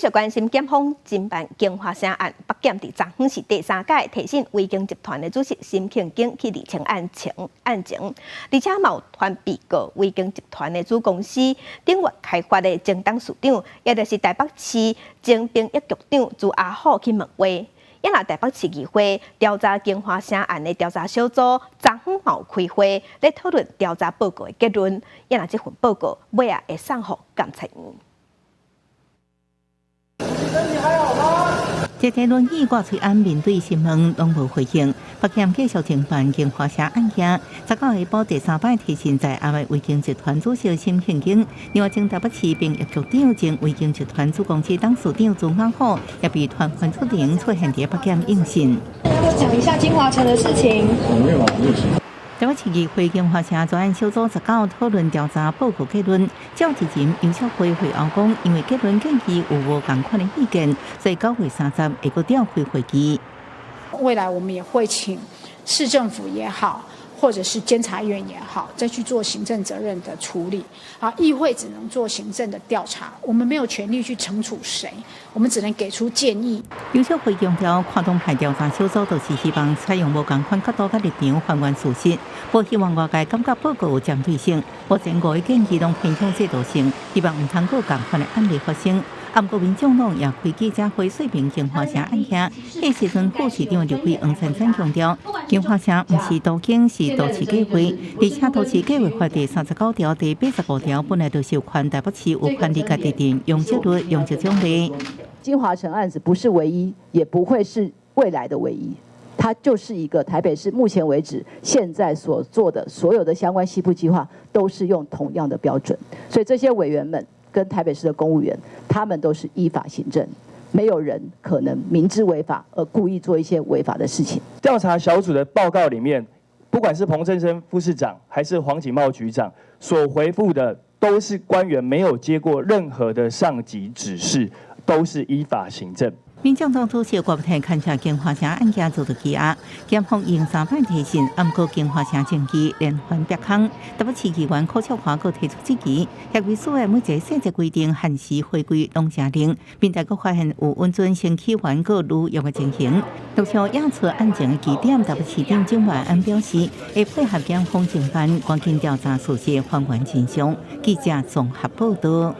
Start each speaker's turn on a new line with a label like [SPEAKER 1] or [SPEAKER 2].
[SPEAKER 1] 续关心检方侦办京华城案，北检伫昨昏是第3届提审威京集团的主席沈庆景去厘清案情，而且嘛有传被告威京集团的子公司顶月开发的前董事长，也就是台北市前兵役局长朱阿虎去问话。也若台北市议会调查京华城案的调查小组，昨昏嘛有开会，咧讨论调查报告的结论。也若这份报告尾啊会送予监察院。
[SPEAKER 2] 你还好吗？
[SPEAKER 3] 这台轮椅挂嘴案面对新闻拢无回应，北检继续侦办京华城案件。19下晡第3摆提审在阿外威京集团主席沈庆景，另外前台北市兵役局长前威京集团子公司董事长朱阿虎，也被传唤出庭出现伫北检应讯。
[SPEAKER 4] 要讲一下京华城的事情。
[SPEAKER 2] 没有啊，
[SPEAKER 3] 台北市议会京华城专案小组19讨论调查报告结论，较之前游锡会会后讲，因为结论建议有无同款的意见，所以9月30会个调开会议。
[SPEAKER 5] 未来我们也会请市政府也好，或者是监察院也好，再去做行政责任的处理。议会只能做行政的调查，我们没有权利去惩处谁，我们只能给出建议。
[SPEAKER 3] 游锡会强调，跨党派调查小组就是希望采用无同款角度甲立场还原事实，无希望外界感觉报告有针对性。目前5个建议拢偏向制度性，希望唔通过同款的案例发生。暗国民众党也开记者会说明京华城案件。迄时阵副市长刘桂黄先生强调，京华城唔是都更是都市计划，而且都市计划法第39条、第85条本来就是有关台北市有权利家己定用积率、用这种例。
[SPEAKER 6] 京华城案子不是唯一，也不会是未来的唯一。它就是一个台北市目前为止现在所做的所有的相关西部计划都是用同样的标准，所以这些委员们跟台北市的公务员，他们都是依法行政，没有人可能明知违法而故意做一些违法的事情。
[SPEAKER 7] 调查小组的报告里面，不管是彭振声副市长还是黄锦茂局长所回复的，都是官员没有接过任何的上级指示，都是依法行政。
[SPEAKER 3] 民众党主席郭富城看下京华城案件做到羁押，检方用3摆提审，暗过京华城证据连环逼空。台北市议员柯秋华阁提出质疑，协会所的每一个细节规定限时回归拢正零，并且阁发现有温存升起原告如约的情形。陆续引出案情的疑点，台北市长蒋万安表示，会配合检方侦办，赶紧调查事实，还原真相。记者综合报道。